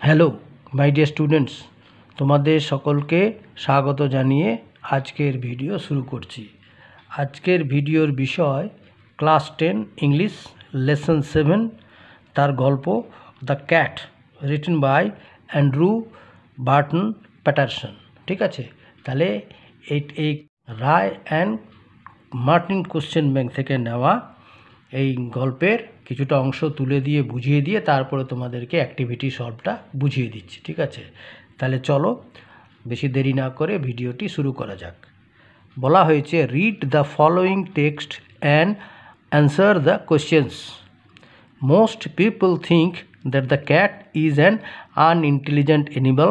Hello my dear students, তোমাদের সকলকে স্বাগত জানিয়ে আজকের ভিডিও শুরু করছি। আজকের ভিডিওর বিষয় ক্লাস 10 ইংলিশ লেসন 7, তার গল্প the cat, written by Andrew Barton Patterson. ঠিক আছে, তাহলে এই Ray and Martin question bank থেকে নেওয়া এই গল্পের কিছুটা অংশ তুলে দিয়ে বুঝিয়ে দিয়ে তারপরে তোমাদেরকে অ্যাক্টিভিটি সলভটা বুঝিয়ে দিচ্ছি। ঠিক আছে, তাহলে চলো বেশি দেরি না করে ভিডিওটি শুরু করা যাক। বলা হয়েছে, read the following text and answer the questions. Most people think that the cat is an unintelligent animal,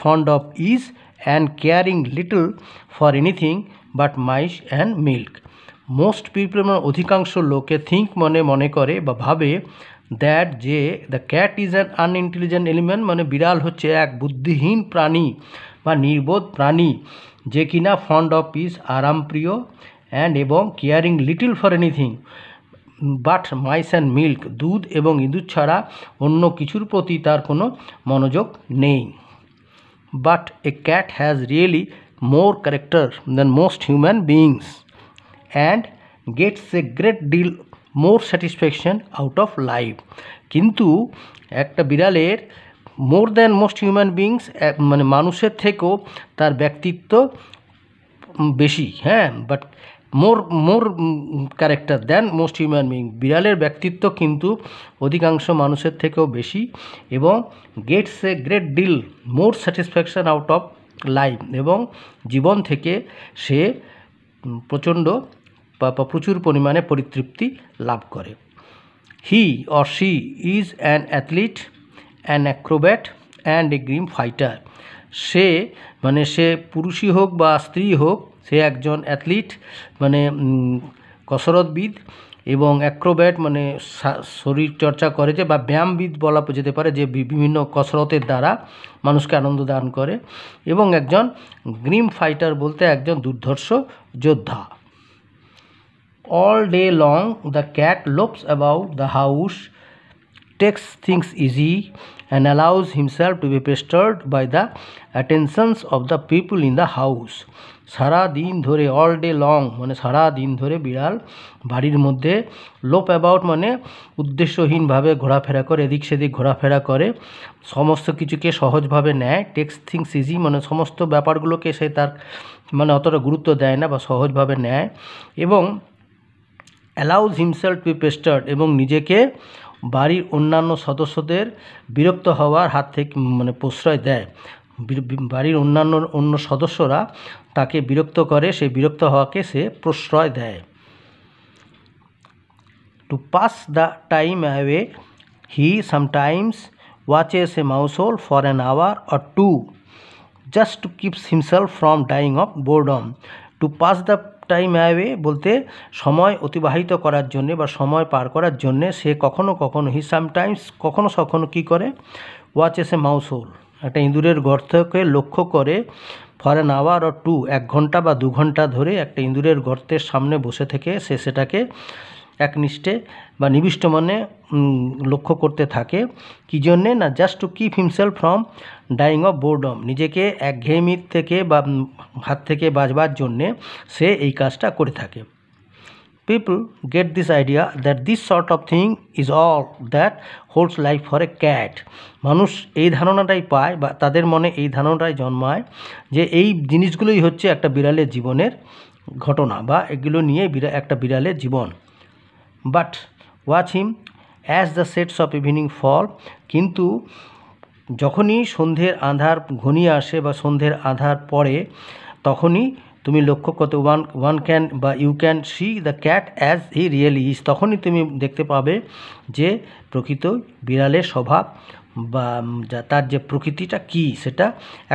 fond of ease and caring little for anything but mice and milk. Most people মানে অধিকাংশ লোকে think মনে করে বা ভাবে that যে the cat is an unintelligent element মানে বিড়াল হচ্ছে এক বুদ্ধিহীন প্রাণী বা নির্বোধ প্রাণী, যে কিনা ফন্ড অফ পিস আরামপ্রিয় অ্যান্ড এবং caring little for anything but mice and milk দুধ এবং ইঁদুর ছাড়া অন্য কিছুর প্রতি তার কোনো মনোযোগ নেই। But a cat has really more character than most human beings and gets a great deal more satisfaction out of life. কিন্তু একটা বিড়ালের more than most human beings মানে মানুষের থেকেও তার ব্যক্তিত্ব বেশি, হ্যাঁ, but more character than most human being, বিড়ালের ব্যক্তিত্ব কিন্তু অধিকাংশ মানুষের থেকেও বেশি এবং gets a great deal more satisfaction out of life, এবং জীবন থেকে সে প্রচুর পরিমাণে পরিতৃপ্তি লাভ করে। He or she is an athlete, an acrobat and a grim fighter. সে মানে সে পুরুষই হোক বা স্ত্রী হোক, সে একজন অ্যাথলিট মানে কসরতবিদ এবং অ্যাক্রোব্যাট মানে শরীর চর্চা করে যে বা ব্যায়ামবিদ বলা যেতে পারে, যে বিভিন্ন কসরতের দ্বারা মানুষকে আনন্দ দান করে, এবং একজন গ্রিম ফাইটার বলতে একজন দুর্ধর্ষ যোদ্ধা। All day long the cat lopes about the house, takes things easy and allows himself to be pestered by the attentions of the people in the house. সারা দিন ধরে, অল ডে লং মানে সারা দিন ধরে বিড়াল বাড়ির মধ্যে, লোপ অ্যাবাউট মানে উদ্দেশ্যহীনভাবে ঘোরাফেরা করে, এদিক সেদিক ঘোরাফেরা করে, সমস্ত কিছুকে সহজভাবে নেয়। টেক্স থিংস ইজি মানে সমস্ত ব্যাপারগুলোকে সে তার মানে অতটা গুরুত্ব দেয় না বা সহজভাবে নেয়, এবং allows himself to B pestered এবং নিজেকে বাড়ির অন্যান্য সদস্যদের বিরক্ত হওয়ার হাত থেকে মানে প্রশ্রয় দেয়। বাড়ির অন্য সদস্যরা তাকে বিরক্ত করে, সেই বিরক্ত হওয়াকে সে প্রশ্রয় দেয়। To pass the time away he sometimes watches a mouse hole for an hour or to just to keeps himself from dying of boredom. To pass the time away বলতে সময় অতিবাহিত করার জন্যে বা সময় পার করার জন্যে সে কখনো হি সামটাইমস কখনো কী করে, ওয়াচেস এ মাউস হোল একটা ইঁদুরের গর্তকে লক্ষ্য করে, for an hour or two 1 ঘন্টা বা 2 ঘন্টা ধরে একটা ইঁদুরের গর্তের সামনে বসে থেকে সে সেটাকে একনিষ্ঠে বা নিবিষ্ট মনে লক্ষ্য করতে থাকে। কী জন্যে না, just to keep himself from dying of boredom, নিজেকে একঘেয়েমির থেকে বা হাত থেকে বাঁচবার জন্যে সে এই কাজটা করে থাকে। People get this idea that this sort of thing is all that holds life for a cat. মানুষ এই ধারণাটাই পায় বা তাদের মনে এই ধারণাটাই জন্মায় যে এই জিনিসগুলোই হচ্ছে একটা বিড়ালের জীবনের ঘটনা বা এগুলো নিয়ে একটা বিড়ালের জীবন। But watch him as the sets of evening fall, কিন্তু যখনই সন্ধ্যের আঁধার ঘনিয়ে আসে বা সন্ধ্যের আঁধার পড়ে, তখনই তুমি লক্ষ্য করতে ওয়ান ক্যান বা you can see the cat as he really is, তখনই তুমি দেখতে পাবে যে প্রকৃত বিড়ালের স্বভাব বা তার যে প্রকৃতিটা কী, সেটা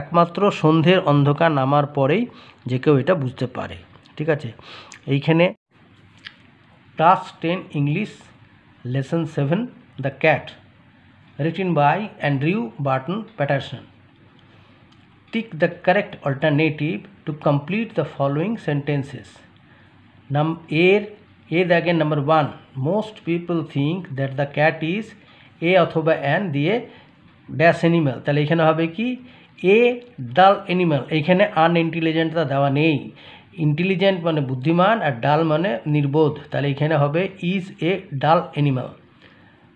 একমাত্র সন্ধ্যের অন্ধকার নামার পরেই যে কেউ এটা বুঝতে পারে। ঠিক আছে, এইখানে class 10 English lesson 7 the cat, written by Andrew Barton Patterson. Tick the correct alternative to complete the following sentences. A number 1. Most people think that the cat is A অথবা N দিয়ে ড্যাশ অ্যানিম্যাল, তাহলে এখানে হবে কি এ ডাল animal, এইখানে আনইন্টেলিজেন্টটা দেওয়া নেই, ইন্টেলিজেন্ট মানে বুদ্ধিমান আর ডাল মানে নির্বোধ, তাহলে এখানে হবে ইজ এ ডাল অ্যানিম্যাল।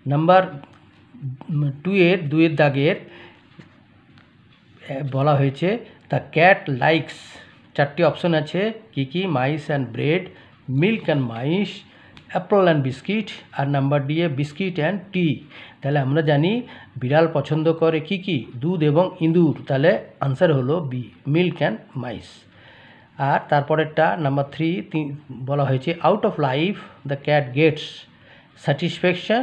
নাম্বার 2-এর দাগের বলা হয়েছে দ্য ক্যাট লাইকস, 4টি অপশন আছে কি কি, mice and bread, milk and mice, apple and biscuit, আর number D a biscuit and tea. তাহলে আমরা জানি বিড়াল পছন্দ করে কি কি, দুধ এবং ইঁদুর, তাহলে আনসার হলো বি, মিল্ক অ্যান্ড মাইস। আর তারপরেরটা নাম্বার 3 বলা হয়েছে out of life the cat gets satisfaction,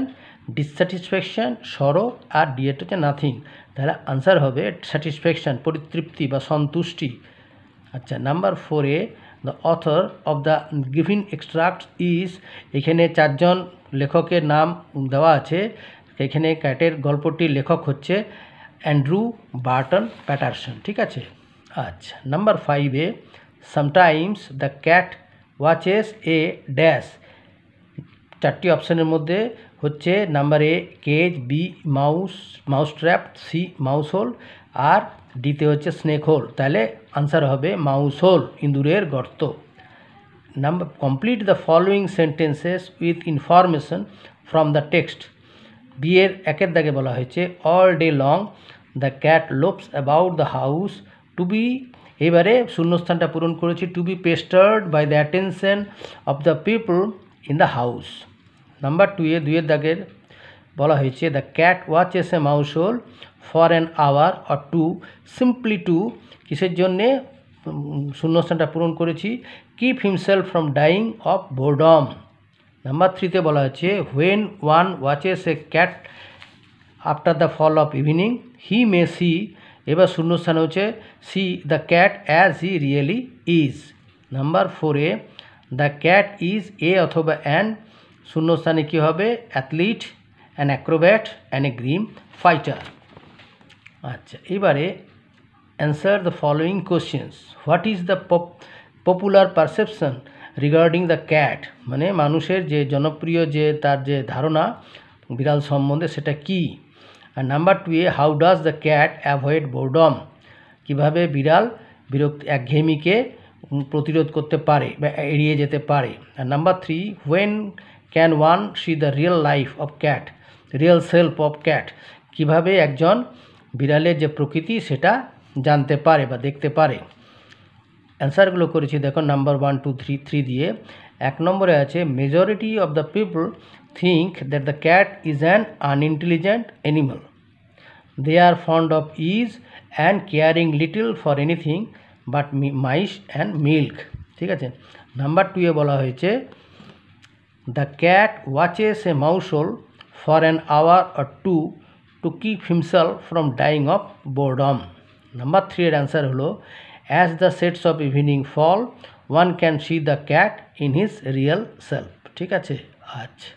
dissatisfaction, sorrow, আর ডিএট হচ্ছে নাথিং, তাহলে আনসার হবে স্যাটিসফ্যাকশন, পরিতৃপ্তি বা সন্তুষ্টি। আচ্ছা, নাম্বার 4-এ the author of the given extract is, এখানে 4জন লেখকের নাম দেওয়া আছে, এখানে ক্যাটের গল্পটির লেখক হচ্ছে অ্যান্ড্রু বার্টন প্যাটারসন, ঠিক আছে। আচ্ছা, নাম্বার 5-এ sometimes the cat watches a dash, 4টি অপশানের মধ্যে হচ্ছে number A cage, B mouse trap, C mouse hole, আর ডিতে হচ্ছে স্নেক হোল, তাহলে আনসার হবে মাউস হোল, ইঁদুরের গর্ত। Number complete the following sentences with information from the text, B এর 1-এর দাগে বলা হয়েছে all day long the cat lopes about the house to be, এবারে শূন্যস্থানটা পূরণ করেছি, to B pestered by the attention of the people in the house. Number 2-এর দাগের বলা হয়েছে the cat watches a mouse hole for an hour or two, simply to, কিসের জন্যে শূন্যস্থানটা পূরণ করেছি, keep himself from dying of boredom. Number 3-তে বলা হচ্ছে when one watches a cat after the fall of evening he may see, এবার শূন্যস্থান হচ্ছে see the cat as he really is. Number 4-এ দ্য ক্যাট ইজ এ অথবা an, শূন্যস্থানে কী হবে, athlete, an Acrobat, an A grim fighter. আচ্ছা, এবারে answer the following questions, what is the popular perception regarding the cat, মানে মানুষের যে জনপ্রিয় যে তার যে ধারণা বিড়াল সম্বন্ধে সেটা কি। আর নাম্বার 2-এ how does the cat avoid boredom, কীভাবে বিড়াল একঘেয়েমিকে প্রতিরোধ করতে পারে বা এড়িয়ে যেতে পারে। আর number 3, when can one see the real life of cat, real self of cat, কীভাবে একজন বিড়ালের যে প্রকৃতি সেটা জানতে পারে বা দেখতে পারে। অ্যান্সারগুলো করেছি দেখো নাম্বার 1, 2, 3 দিয়ে। 1 নম্বরে আছে majority of the people think that the cat is an unintelligent animal. They are fond of ease and caring little for anything but mice and milk, ঠিক আছে। নাম্বার 2-এ বলা হয়েছে the cat watches a mouse hole for an hour or two to keep himself from dying of boredom. Number 3-এর answer হলো as the shades of evening fall one can see the cat in his real self, ঠিক আছে। আচ্ছা।